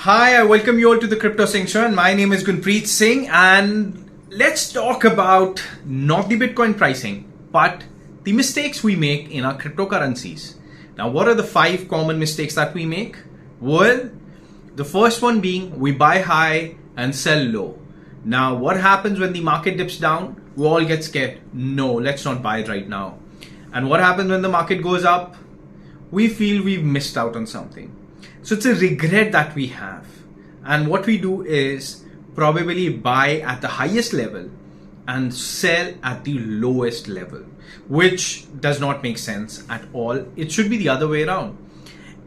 Hi, I welcome you all to the TheCryptoSingh show, and my name is Gunpreet Singh, and let's talk about not the Bitcoin pricing, but the mistakes we make in our cryptocurrencies. Now, what are the 5 common mistakes that we make? Well, the first one being we buy high and sell low. Now, what happens when the market dips down? We all get scared. No, let's not buy it right now. And what happens when the market goes up? We feel we've missed out on something. So it's a regret that we have. And what we do is probably buy at the highest level and sell at the lowest level, which does not make sense at all. It should be the other way around.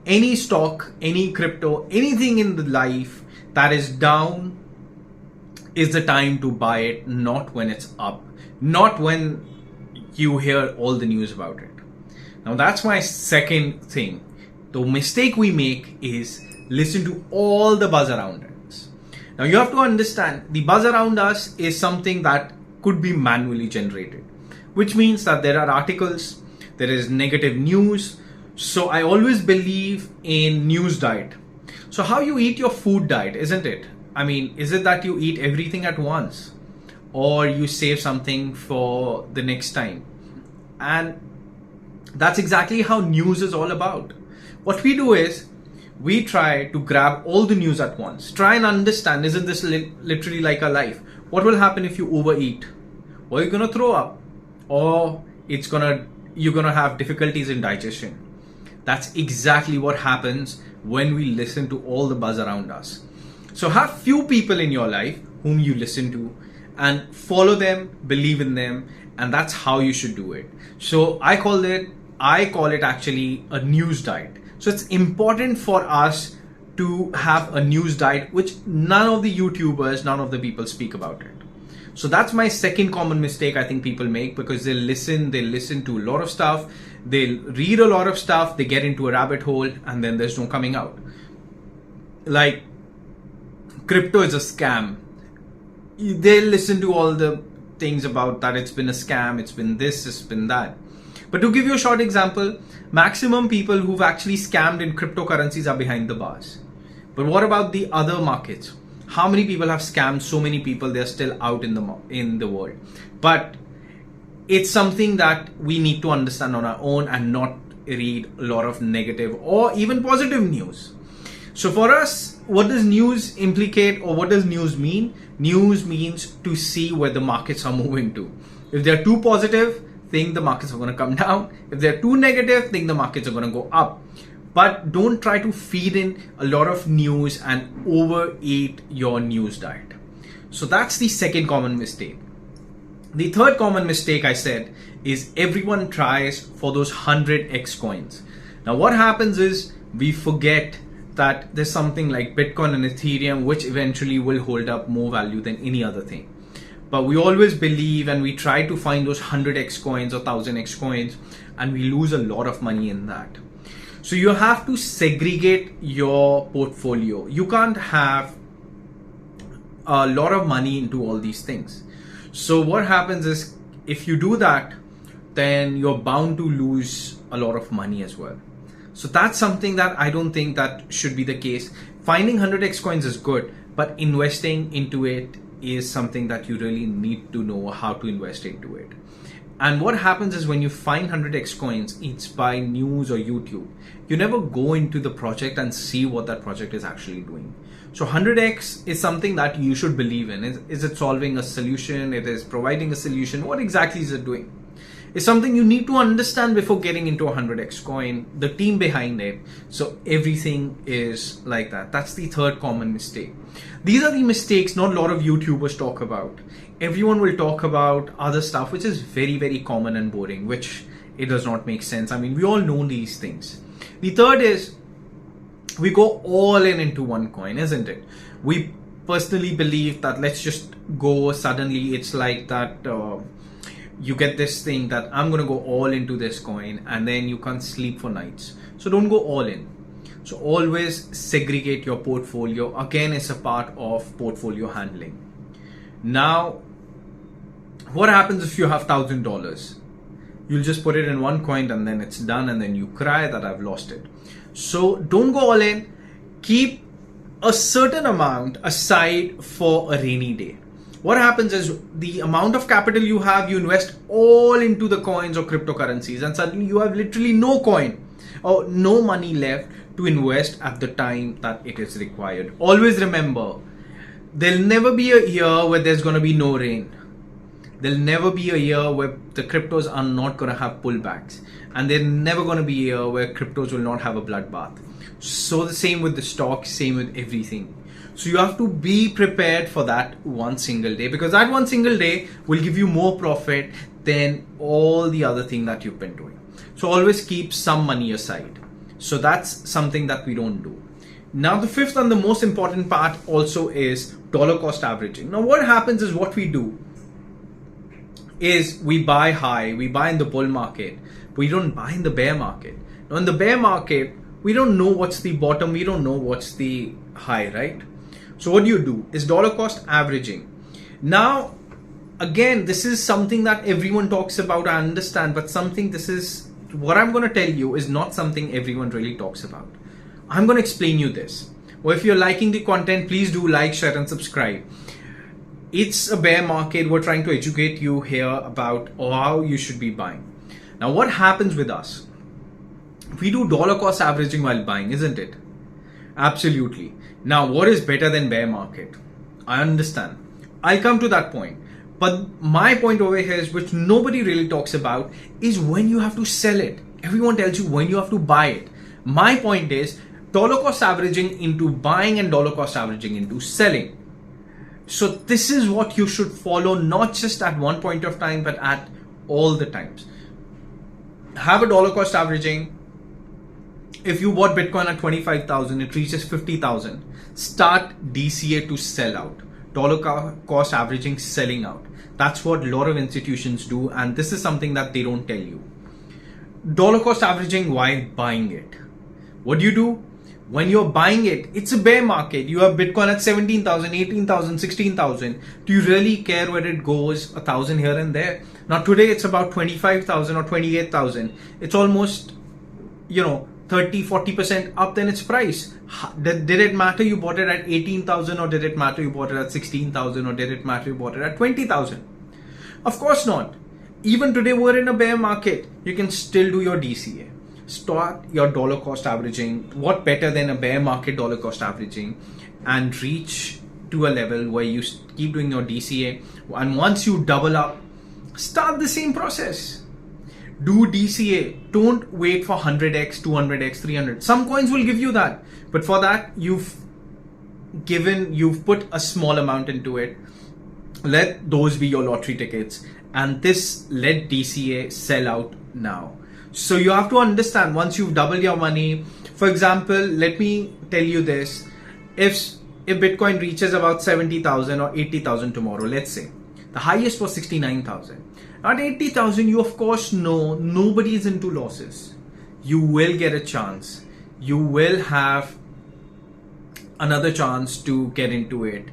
Any stock, any crypto, anything in the life that is down is the time to buy it, not when it's up, not when you hear all the news about it. Now that's my second thing. The mistake we make is listen to all the buzz around us. Now you have to understand the buzz around us is something that could be manually generated, which means that there are articles, there is negative news. So I always believe in news diet. So how you eat your food diet, isn't it? I mean, is it that you eat everything at once or you save something for the next time? And that's exactly how news is all about. What we do is we try to grab all the news at once. Try and understand, isn't this literally like a life? What will happen if you overeat? Well, you're gonna throw up, or you're gonna have difficulties in digestion. That's exactly what happens when we listen to all the buzz around us. So have few people in your life whom you listen to and follow them, believe in them, and that's how you should do it. So I call it actually a news diet. So it's important for us to have a news diet, which none of the YouTubers, none of the people speak about it. So that's my second common mistake I think people make, because they listen to a lot of stuff, they'll read a lot of stuff, they get into a rabbit hole, and then there's no coming out. Like, crypto is a scam. They'll listen to all the things about that it's been a scam, it's been this, it's been that. But to give you a short example, maximum people who've actually scammed in cryptocurrencies are behind the bars. But what about the other markets? How many people have scammed so many people? They're still out in the world. But it's something that we need to understand on our own and not read a lot of negative or even positive news. So for us, what does news implicate, or what does news mean? News means to see where the markets are moving to. If they're too positive, think the markets are going to come down. If they're too negative, think the markets are going to go up. But don't try to feed in a lot of news and overeat your news diet. So that's the second common mistake. The third common mistake I said is everyone tries for those 100x coins. Now what happens is we forget that there's something like Bitcoin and Ethereum which eventually will hold up more value than any other thing. But we always believe and we try to find those 100x coins or 1000x coins, and we lose a lot of money in that. So you have to segregate your portfolio. You can't have a lot of money into all these things. So what happens is if you do that, then you're bound to lose a lot of money as well. So that's something that I don't think that should be the case. Finding 100x coins is good, but investing into it is something that you really need to know how to invest into it. And what happens is when you find 100x coins, it's by news or YouTube. You never go into the project and see what that project is actually doing. So 100x is something that you should believe in. Is it solving a solution? It is providing a solution. What exactly is it doing? It's something you need to understand before getting into a 100x coin, the team behind it. So everything is like that. That's the third common mistake. These are the mistakes not a lot of YouTubers talk about. Everyone will talk about other stuff, which is very, very common and boring, which it does not make sense. I mean, we all know these things. The third is we go all in into one coin, isn't it? We personally believe that let's just go suddenly. It's like that you get this thing that I'm going to go all into this coin, and then you can't sleep for nights. So don't go all in. So always segregate your portfolio. Again, it's a part of portfolio handling. Now, what happens if you have $1,000? You'll just put it in one coin and then it's done, and then you cry that I've lost it. So don't go all in. Keep a certain amount aside for a rainy day. What happens is the amount of capital you have, you invest all into the coins or cryptocurrencies, and suddenly you have literally no coin or no money left to invest at the time that it is required. Always remember, there'll never be a year where there's going to be no rain. There'll never be a year where the cryptos are not going to have pullbacks. And there's never going to be a year where cryptos will not have a bloodbath. So the same with the stock, same with everything. So you have to be prepared for that one single day, because that one single day will give you more profit than all the other thing that you've been doing. So always keep some money aside. So that's something that we don't do. Now the fifth and the most important part also is dollar cost averaging. Now what happens is, what we do is we buy high, we buy in the bull market, we don't buy in the bear market. Now in the bear market, we don't know what's the bottom, we don't know what's the high, right? So what you do is dollar cost averaging. Now, again, this is something that everyone talks about, I understand, but what I'm going to tell you is not something everyone really talks about. I'm going to explain you this. Well, if you're liking the content, please do like, share and subscribe. It's a bear market. We're trying to educate you here about how you should be buying. Now, what happens with us? We do dollar cost averaging while buying, isn't it? Absolutely. Now, what is better than bear market? I understand. I'll come to that point. But my point over here is, which nobody really talks about, is when you have to sell it. Everyone tells you when you have to buy it. My point is dollar cost averaging into buying and dollar cost averaging into selling. So this is what you should follow, not just at one point of time, but at all the times. Have a dollar cost averaging. If you bought Bitcoin at 25,000, it reaches 50,000. Start DCA to sell out. Dollar cost averaging, selling out. That's what a lot of institutions do, and this is something that they don't tell you. Dollar cost averaging while buying it. What do you do? When you're buying it, it's a bear market. You have Bitcoin at 17,000, 18,000, 16,000. Do you really care where it goes? 1,000 here and there. Now today it's about 25,000 or 28,000. It's almost, 30-40% up than its price. Did it matter you bought it at 18,000, or did it matter you bought it at 16,000, or did it matter you bought it at 20,000? Of course not. Even today we're in a bear market. You can still do your DCA. Start your dollar cost averaging. What better than a bear market dollar cost averaging, and reach to a level where you keep doing your DCA, and once you double up, start the same process. Do DCA. Don't wait for 100x, 200x, 300. Some coins will give you that, but for that you've put a small amount into it. Let those be your lottery tickets, and let DCA sell out now. So you have to understand, once you've doubled your money, for example, let me tell you this, if Bitcoin reaches about 70,000 or 80,000 tomorrow, let's say, the highest was 69,000. At 80,000, you of course know nobody is into losses. You will get a chance. You will have another chance to get into it.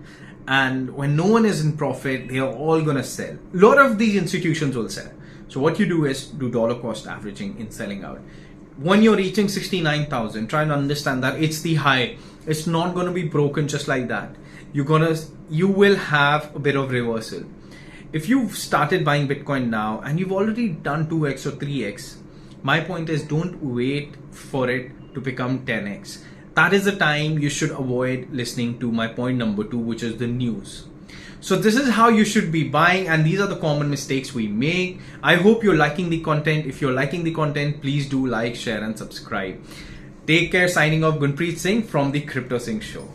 And when no one is in profit, they are all going to sell. A lot of these institutions will sell. So what you do is do dollar cost averaging in selling out. When you're reaching 69,000, try and understand that it's the high. It's not going to be broken just like that. You will have a bit of reversal. If you've started buying Bitcoin now and you've already done 2x or 3x, my point is, don't wait for it to become 10x. That is the time you should avoid listening to my point number 2, which is the news. So this is how you should be buying, and these are the common mistakes we make. I hope you're liking the content. If you're liking the content, please do like, share and subscribe. Take care. Signing off, Gunpreet Singh from the Crypto Singh Show.